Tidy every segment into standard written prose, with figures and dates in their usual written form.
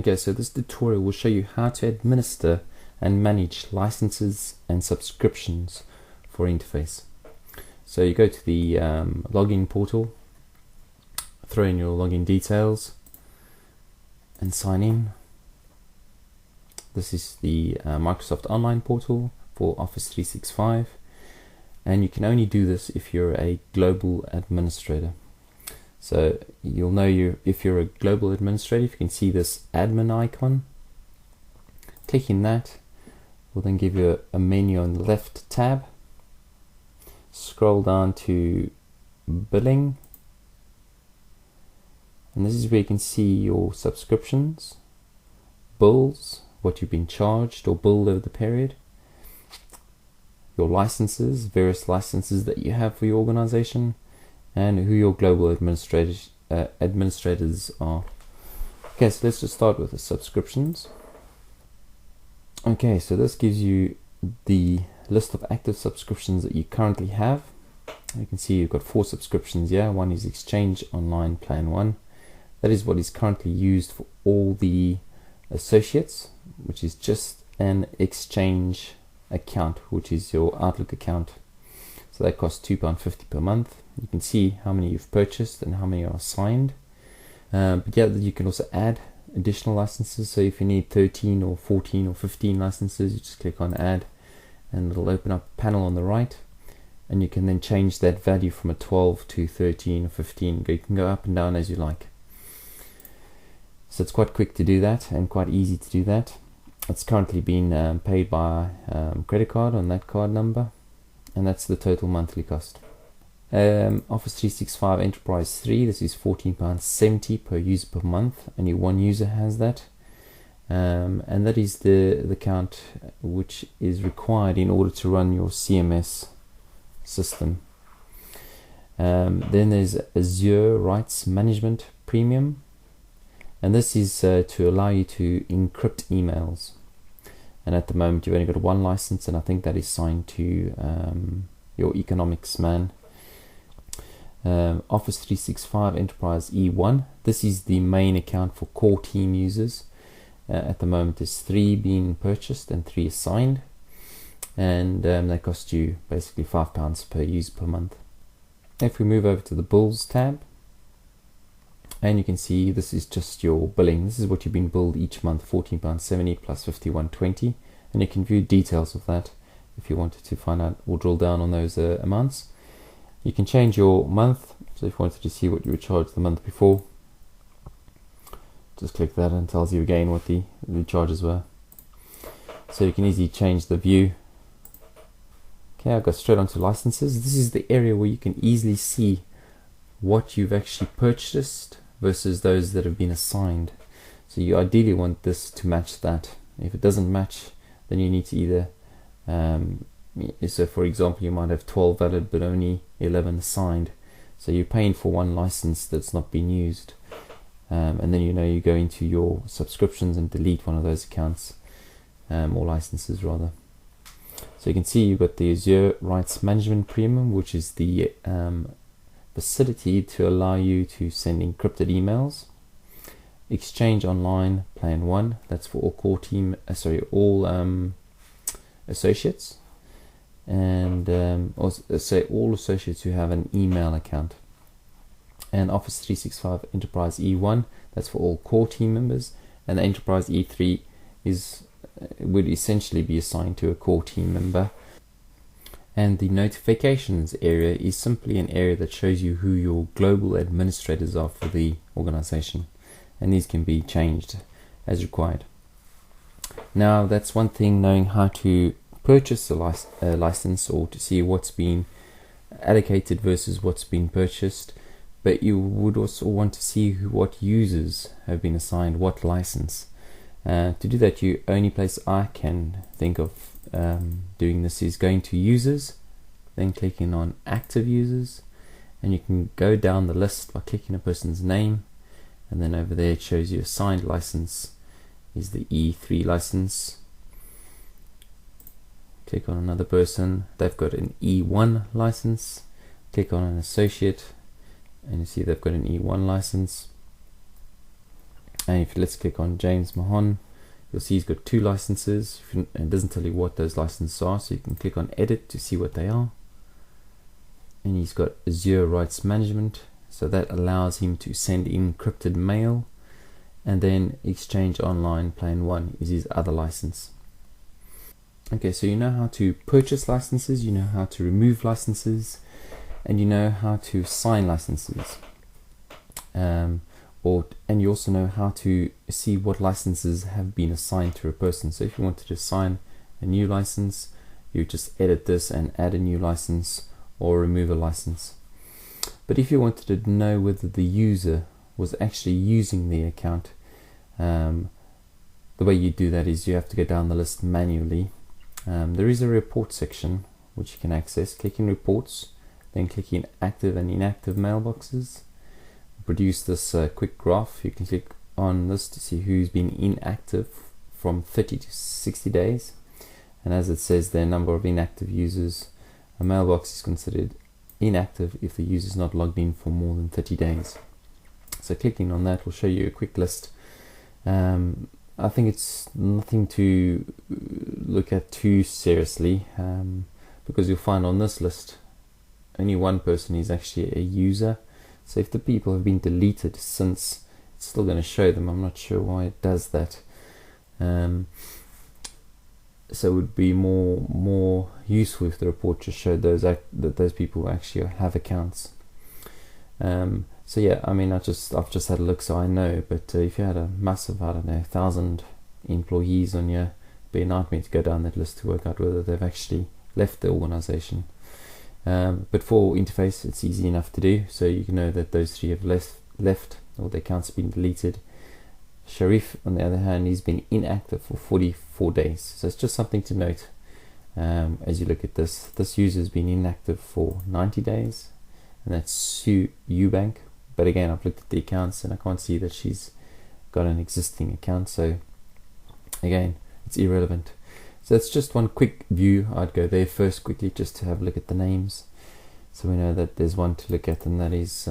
Okay, so this tutorial will show you how to administer and manage licenses and subscriptions for Interface. So you go to the login portal, throw in your login details and sign in. This is the Microsoft Online portal for Office 365, and you can only do this if you're a global administrator. So you'll know if you're a global administrator, if you can see this admin icon, clicking that will then give you a menu on the left tab. Scroll down to billing, and this is where you can see your subscriptions, bills, what you've been charged or billed over the period, your licenses, various licenses that you have for your organization, and who your global administrators are. Okay, so let's just start with the subscriptions. Okay, so this gives you the list of active subscriptions that you currently have. You can see you've got 4 subscriptions here. One is Exchange Online Plan 1. That is what is currently used for all the associates, which is just an Exchange account, which is your Outlook account. So that costs £2.50 per month. You can see how many you've purchased and how many are assigned. But yeah, you can also add additional licenses. So if you need 13 or 14 or 15 licenses, you just click on add, and it'll open up a panel on the right, and you can then change that value from a 12 to 13 or 15. You can go up and down as you like. So it's quite quick to do that and quite easy to do that. It's currently being paid by credit card on that card number, and that's the total monthly cost. Office 365 Enterprise 3, this is £14.70 per user per month. Only one user has that, and that is the account which is required in order to run your CMS system. Then there's Azure Rights Management Premium, and this is to allow you to encrypt emails. And at the moment you've only got one license, and I think that is signed to your economics man. Office 365 Enterprise E1, this is the main account for core team users. At the moment there's 3 being purchased and 3 assigned, and they cost you basically £5 per user per month. If we move over to the bills tab, and you can see this is just your billing. This is what you've been billed each month, £14.70 plus £51.20, and you can view details of that if you wanted to find out or drill down on those amounts. You can change your month, so if you wanted to see what you were charged the month before, just click that and it tells you again what the charges were. So you can easily change the view. Okay, I'll go straight onto licenses. This is the area where you can easily see what you've actually purchased versus those that have been assigned. So you ideally want this to match that. If it doesn't match, then you need to either so for example, you might have 12 valid but only 11 assigned, so you're paying for one license that's not been used, and then you go into your subscriptions and delete one of those accounts, or licenses rather. So you can see you've got the Azure Rights Management Premium, which is the facility to allow you to send encrypted emails. Exchange Online Plan 1, that's for all core team, all associates, and also say all associates who have an email account. And Office 365 Enterprise E1, that's for all core team members, and the Enterprise E3 would essentially be assigned to a core team member. And the notifications area is simply an area that shows you who your global administrators are for the organization, and these can be changed as required. Now that's one thing, knowing how to purchase a license or to see what's been allocated versus what's been purchased, but you would also want to see what users have been assigned what license. To do that, the only place I can think of doing this is going to users, then clicking on active users, and you can go down the list by clicking a person's name, and then over there it shows you assigned license is the E3 license. Click on another person, they've got an E1 license. Click on an associate and you see they've got an E1 license. And if let's click on James Mahon, you'll see he's got 2 licenses. It doesn't tell you what those licenses are, so you can click on edit to see what they are. And he's got Azure Rights Management, so that allows him to send encrypted mail. And then Exchange Online Plan 1 is his other license. Okay, so you know how to purchase licenses, you know how to remove licenses, and you know how to sign licenses. And you also know how to see what licenses have been assigned to a person. So if you wanted to assign a new license, you just edit this and add a new license or remove a license. But if you wanted to know whether the user was actually using the account, the way you do that is you have to go down the list manually. There is a report section which you can access. Click in reports, then click in active and inactive mailboxes. Produce this quick graph. You can click on this to see who's been inactive from 30 to 60 days. And as it says there, number of inactive users, a mailbox is considered inactive if the user is not logged in for more than 30 days. So clicking on that will show you a quick list. I think it's nothing to look at too seriously, because you'll find on this list only one person is actually a user. So if the people have been deleted since, it's still going to show them. I'm not sure why it does that. So it would be more useful if the report just showed that those people actually have accounts. So yeah, I mean, I've just had a look, so I know. But if you had a massive, 1,000 employees on your, it'd be a nightmare to go down that list to work out whether they've actually left the organization. But for Interface, it's easy enough to do. So you can know that those 3 have left, or their accounts have been deleted. Sharif, on the other hand, he's been inactive for 44 days. So it's just something to note as you look at this. This user has been inactive for 90 days, and that's Sue Eubank. But again, I've looked at the accounts and I can't see that she's got an existing account. So again, it's irrelevant. So that's just one quick view. I'd go there first quickly just to have a look at the names. So we know that there's one to look at, and that is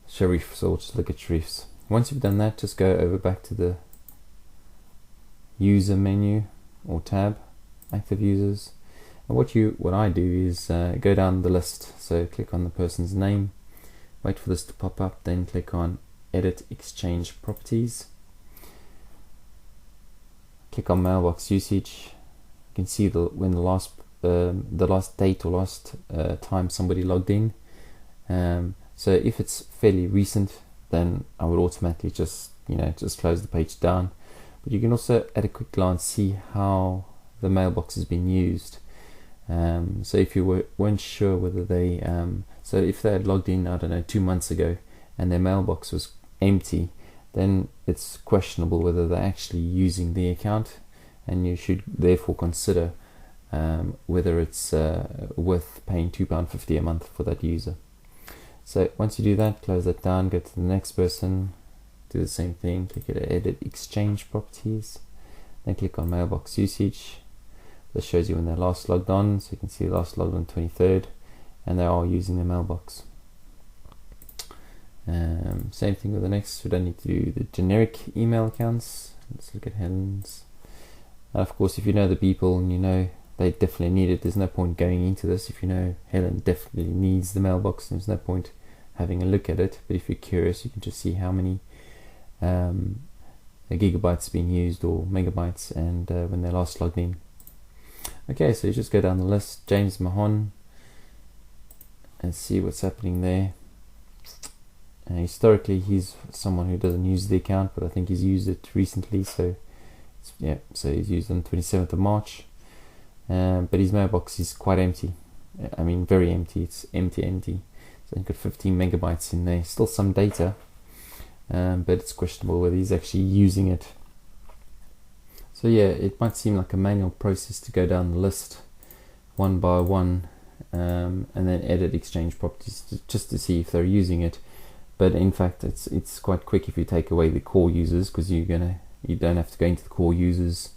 Sharif. So we'll just look at Sharif's. Once you've done that, just go over back to the user menu or tab, active users. And what I do is go down the list. So click on the person's name, wait for this to pop up, then click on edit exchange properties. Click on mailbox usage. You can see when the last date or last time somebody logged in. So if it's fairly recent, then I would automatically just close the page down. But you can also at a quick glance see how the mailbox has been used. So if you weren't sure whether they so if they had logged in, I don't know, 2 months ago and their mailbox was empty, then it's questionable whether they're actually using the account, and you should therefore consider whether it's worth paying £2.50 a month for that user. So once you do that, close that down, go to the next person, do the same thing, click at edit exchange properties, then click on mailbox usage. This shows you when they last logged on, so you can see last logged on 23rd, and they are using the mailbox. Same thing with the next. We don't need to do the generic email accounts. Let's look at Helen's. Of course, if you know the people and you know they definitely need it, there's no point going into this. If you know Helen definitely needs the mailbox, there's no point having a look at it. But if you're curious, you can just see how many gigabytes being used or megabytes, and when they last logged in. Okay, so you just go down the list, James Mahon, and see what's happening there. Historically, he's someone who doesn't use the account, but I think he's used it recently. So so he's used on 27th of March. But his mailbox is quite empty. I mean, very empty. It's empty. So you've got 15 megabytes in there. Still some data, but it's questionable whether he's actually using it. So yeah, it might seem like a manual process to go down the list one by one, and then edit exchange properties just to see if they're using it. But in fact, it's quite quick if you take away the core users, because you don't have to go into the core users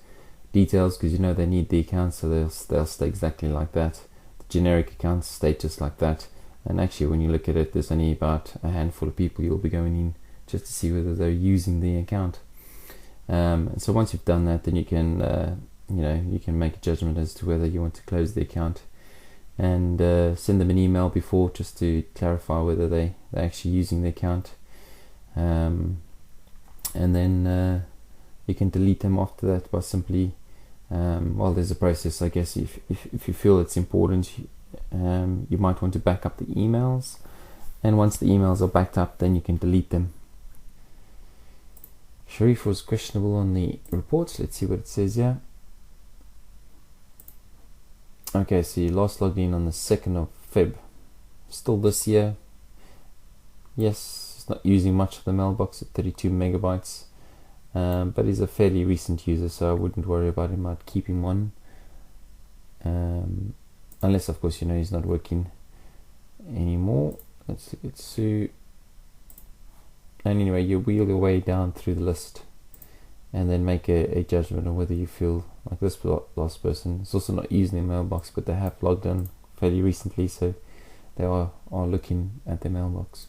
details, because you know they need the account, so they'll stay exactly like that. The generic accounts stay just like that. And actually, when you look at it, there's only about a handful of people you'll be going in just to see whether they're using the account. And so once you've done that, then you can you can make a judgment as to whether you want to close the account, and send them an email before, just to clarify whether they're actually using the account, and then you can delete them after that by simply there's a process, I guess. If you feel it's important, you might want to back up the emails, and once the emails are backed up, then you can delete them. Sharif was questionable on the reports. Let's see what it says here. Okay, so you last logged in on the 2nd of Feb, still this year. Yes, it's not using much of the mailbox at 32 megabytes, but he's a fairly recent user, so I wouldn't worry about him not keeping one, unless of course he's not working anymore. Let's look at Sue. And anyway, you wheel your way down through the list and then make a judgment on whether you feel like this last person is also not using their mailbox, but they have logged in fairly recently, so they are looking at their mailbox.